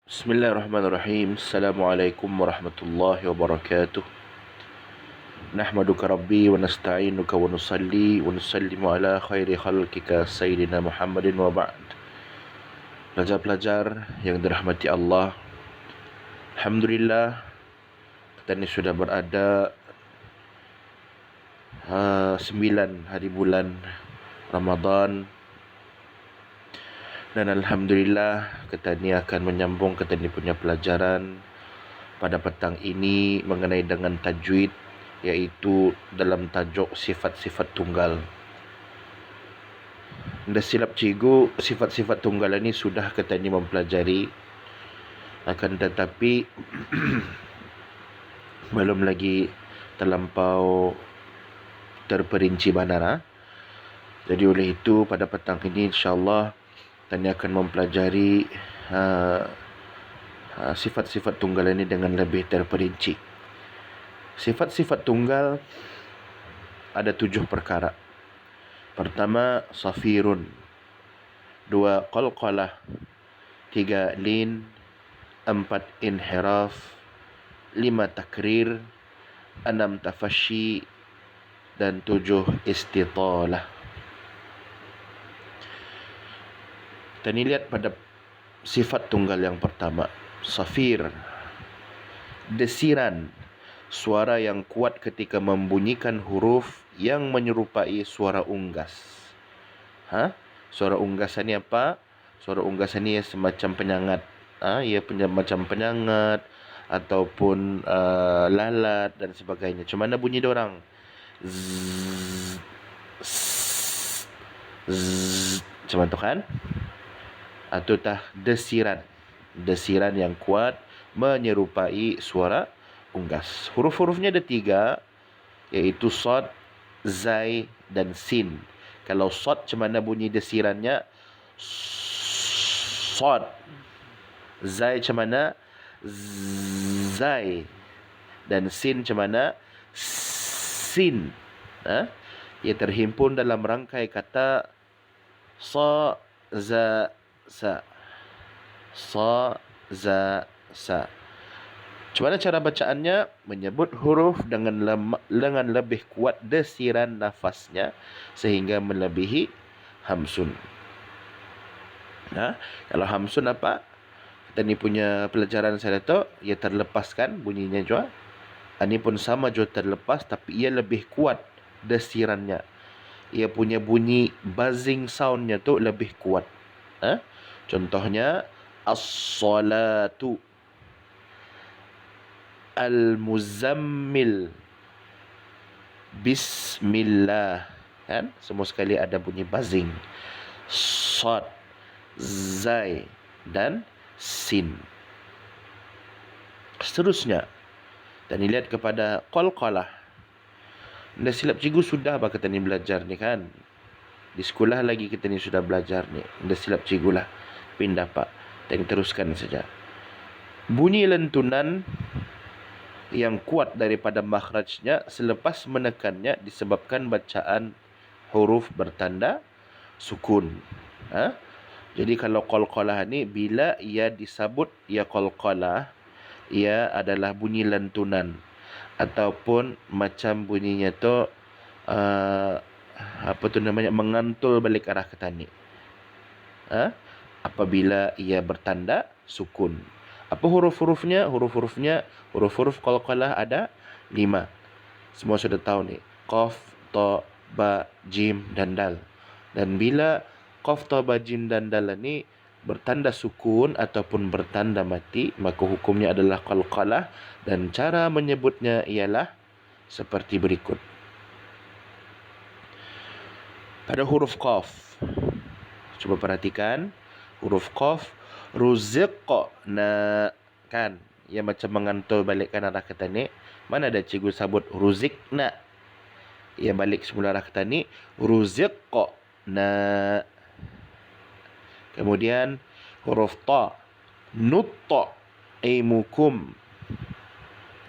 Bismillahirrahmanirrahim. Assalamualaikum warahmatullahi wabarakatuh. Nahmaduka rabbi wa nasta'inuka wa nusalli wa nusallimu ala khairi khalqika sayyidina Muhammadin wa ba'd. Pelajar-pelajar yang dirahmati Allah, alhamdulillah kita ni sudah berada 9 hari bulan Ramadan. Dan alhamdulillah kita ni akan menyambung kita ni punya pelajaran pada petang ini mengenai dengan tajwid, iaitu dalam tajuk sifat-sifat tunggal. Dah silap cikgu, sifat-sifat tunggal ini sudah kita ni mempelajari, akan tetapi belum lagi terlampau terperinci benar. Jadi oleh itu pada petang ini insya-Allah kita akan mempelajari sifat-sifat tunggal ini dengan lebih terperinci. Sifat-sifat tunggal ada 7 perkara. Pertama, safirun. 2, qalqalah. 3, lin. 4, inhiraf. 5, takrir. 6, tafashi. Dan 7, istitalah. Kita ni lihat pada sifat tunggal yang pertama, safir. Desiran, suara yang kuat ketika membunyikan huruf yang menyerupai suara unggas. Suara unggasan ni apa? Suara unggasan ni semacam penyangat. Ia macam penyangat ataupun lalat dan sebagainya. Macam mana bunyi diorang? Zzz, zzz, zzz. Macam tu kan? Atau desiran. Desiran yang kuat menyerupai suara unggas. Huruf-hurufnya ada 3, iaitu sad, zai dan sin. Kalau sad macam mana bunyi desirannya? Sad. Zai macam mana? Zai. Dan sin macam mana? Sin. Ia terhimpun dalam rangkai kata sa, za, sa. Sa, za, sa. Macam mana cara bacaannya? Menyebut huruf dengan lebih kuat desiran nafasnya sehingga melebihi hamsun. Kalau hamsun apa? Kita ni punya pelajaran saya tu, ia terlepaskan bunyinya juga. Ini pun sama juga terlepas, tapi ia lebih kuat desirannya. Ia punya bunyi buzzing soundnya tu lebih kuat. Contohnya as-salatu, al-muzammil, bismillah. Semua sekali ada bunyi buzzing. Sad, zai dan sin. Seterusnya, dan lihat kepada qalqalah. Dah silap cikgu sudah apa kita ni belajar ni kan? Di sekolah lagi kita ni sudah belajar ni. Dah silap cikgu lah. Pindah pak. Dan teruskan saja. Bunyi lentunan yang kuat daripada makhrajnya selepas menekannya disebabkan bacaan huruf bertanda sukun. Jadi kalau qalqalah ni, bila ia disebut ia qalqalah, ia adalah bunyi lentunan ataupun macam bunyinya tu mengantul balik arah ke tani. Apabila ia bertanda sukun. Apa huruf-hurufnya? Huruf qalqalah ada 5. Semua sudah tahu ni. Qaf, ta, ba, jim dan dal. Dan bila qaf, ta, ba, jim dan dal ni bertanda sukun ataupun bertanda mati, maka hukumnya adalah qalqalah, dan cara menyebutnya ialah seperti berikut. Pada huruf qaf, cuba perhatikan huruf qaf, ruziqna, kan? Ia macam mengantul balikkan arah ke tani. Mana ada cikgu sebut ruziqna? Ia balik semula arah ke tani. Ruziqna. Kemudian huruf ta, nut'imukum.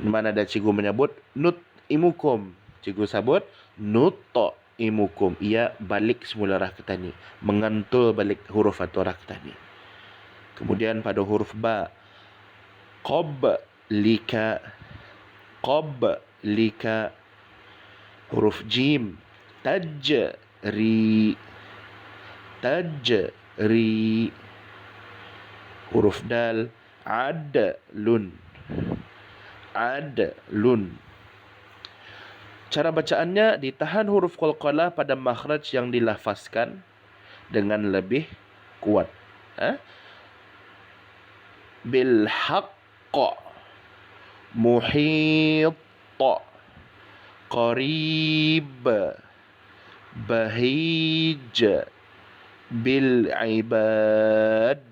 Mana ada cikgu menyebut nut'imukum? Cikgu sebut nut'imukum. Ia balik semula arah ke tani, mengantul balik huruf atau arah ke tani. Kemudian pada huruf ba, qablika, qablika. Huruf jim, tajri, tajri. Huruf dal, adlun, adlun. Cara bacaannya, ditahan huruf qalqalah pada makhraj yang dilafazkan dengan lebih kuat. Bil haqq, muhit, qarib, bahij, bil ibad.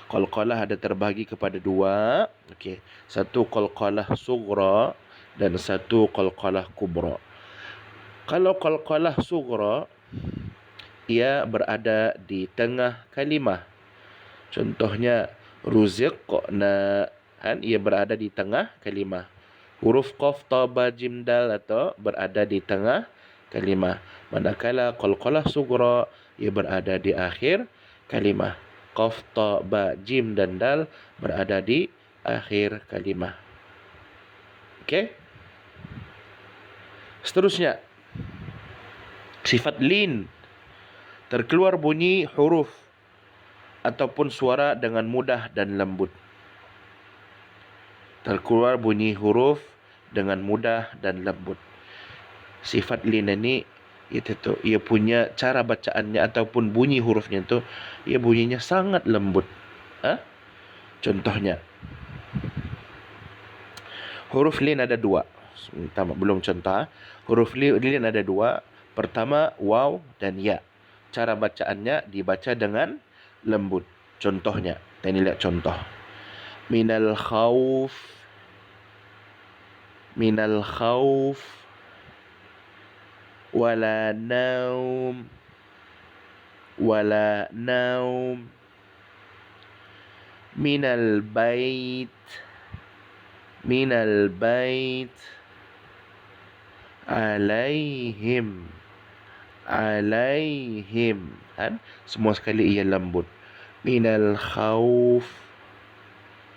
Qalqalah ada terbahagi kepada dua. Okey, satu qalqalah sughra dan satu qalqalah kubra. Kalau qalqalah sughra, ia berada di tengah kalimah. Contohnya ruziqna, ia berada di tengah kalimah. Huruf qaf, ta, ba, jim, dal atau berada di tengah kalimah. Manakala qalqalah sughra, ia berada di akhir kalimah. Qaf, ta, ba, jim dan dal berada di akhir kalimah. Okey? Seterusnya, sifat lin, terkeluar bunyi huruf ataupun suara dengan mudah dan lembut. Terkeluar bunyi huruf dengan mudah dan lembut. Sifat lin ini, ia punya cara bacaannya ataupun bunyi hurufnya itu, ia bunyinya sangat lembut. Contohnya, huruf lin ada dua. Belum contoh. Huruf lin ada dua. Pertama, waw dan ya. Cara bacaannya dibaca dengan lembut. Contohnya, ini lihat contoh. Minal khawf, minal khawf, wala naum, wala naum. Minal bait, minal bait, alaihim, alaihim. Semua sekali ia lembut. Minal khawf.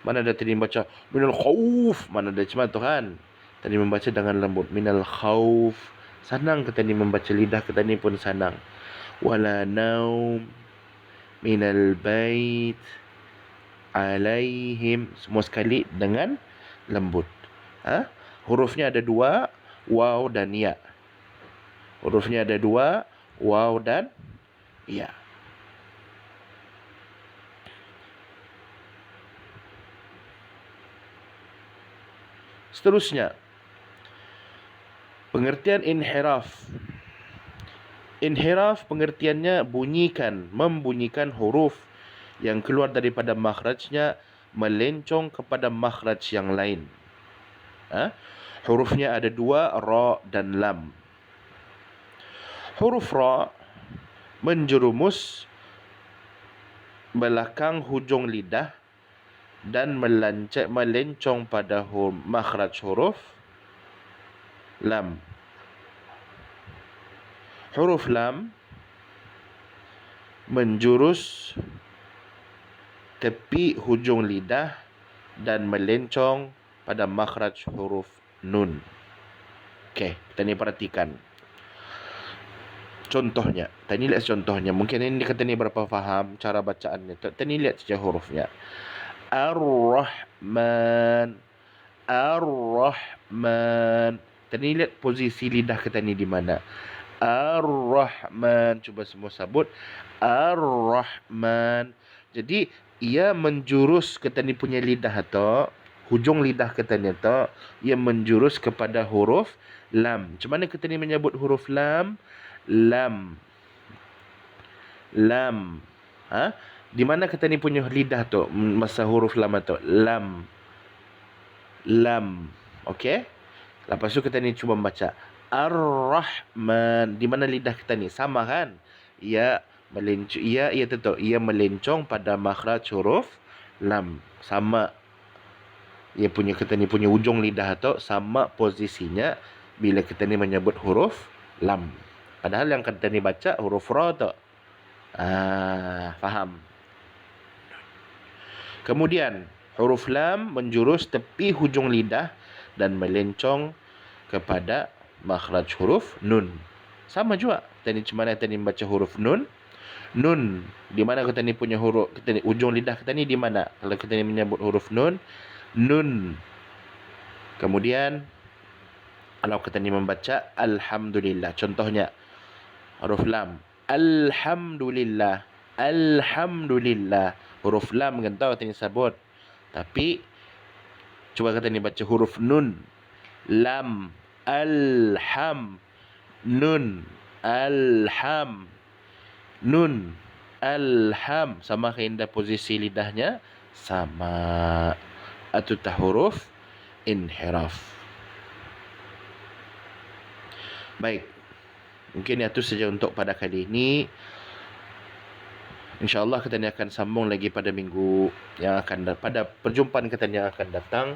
Mana ada tadi membaca minal khawf? Mana ada cuma tu kan? Tadi membaca dengan lembut. Minal khawf. Senang kita ni membaca, lidah kita ni pun senang. Wala naum, minal bait, alaihim. Semua sekali dengan lembut. Hurufnya ada dua, waw dan ya. Hurufnya ada dua, waw dan ya. Seterusnya, pengertian inhiraf. Inhiraf pengertiannya bunyikan, membunyikan huruf yang keluar daripada makhrajnya melencong kepada makhraj yang lain. Hurufnya ada dua, ra dan lam. Huruf ra menjerumus belakang hujung lidah dan melencong pada makhraj huruf lam. Huruf lam menjurus tepi hujung lidah dan melencong pada makhraj huruf nun. Okey, kita ni perhatikan. Contohnya, tadi lihat contohnya. Mungkin ini kata ni berapa faham cara bacaannya. Tadi lihat saja hurufnya. Ar-Rahman, Ar-Rahman. Tadi lihat posisi lidah kita ni di mana. Ar-Rahman. Cuba semua sebut. Ar-Rahman. Jadi, ia menjurus kita ni punya lidah atau hujung lidah kita ni atau ia menjurus kepada huruf lam. Macam mana kita ni menyebut huruf lam? Lam. Lam. Di mana kita ni punya lidah tu masa huruf lam tu? Lam. Lam. Okey? Lepas tu kita ni cuba baca Ar-Rahman. Di mana lidah kita ni? Sama kan? Ia melencong, ia tentu ia melencong pada makhraj huruf lam. Sama. Ia punya kita ni punya ujung lidah tu sama posisinya bila kita ni menyebut huruf lam. Padahal yang kita ni baca huruf ra tu. Faham. Kemudian huruf lam menjurus tepi hujung lidah dan melencong kepada makhraj huruf nun. Sama juga. Macam mana kita ni baca huruf nun? Nun. Di mana kita ni punya huruf, kita ni ujung lidah kita ni di mana? Kalau kita ni menyebut huruf nun, nun. Kemudian kalau kita ni membaca alhamdulillah. Contohnya huruf lam. Alhamdulillah. Alhamdulillah. Huruf lam kan tahu kita ni sebut. Tapi cuba kita ni baca huruf nun. Lam. Alham. Nun. Alham. Nun. Alham. Sama keindah posisi lidahnya? Sama. Atau huruf inhiraf. Baik. Mungkin itu saja untuk pada kali ini. InsyaAllah kita ni akan sambung lagi pada minggu yang akan, pada perjumpaan kita yang akan datang,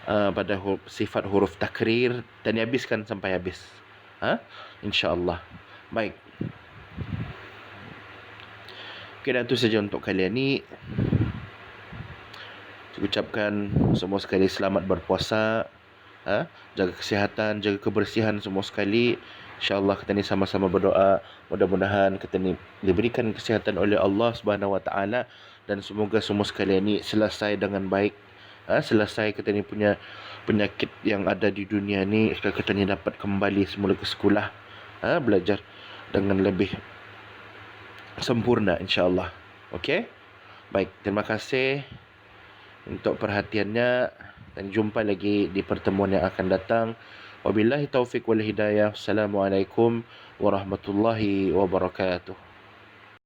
pada sifat huruf takrir, dan habiskan sampai habis. InsyaAllah. Baik. Okey, dan itu saja untuk kalian ni. Saya ucapkan semua sekali selamat berpuasa. Jaga kesihatan, jaga kebersihan semua sekali. InsyaAllah kita ni sama-sama berdoa, mudah-mudahan kita ni diberikan kesihatan oleh Allah Subhanahu Wa Taala, dan semoga semua sekalian ni selesai dengan baik. Selesai kita ni punya penyakit yang ada di dunia ni, kita ni dapat kembali semula ke sekolah, belajar dengan lebih sempurna insya-Allah. Okey? Baik, terima kasih untuk perhatiannya, dan jumpa lagi di pertemuan yang akan datang. Wabillahi taufiq wal hidayah. Assalamualaikum warahmatullahi wabarakatuh.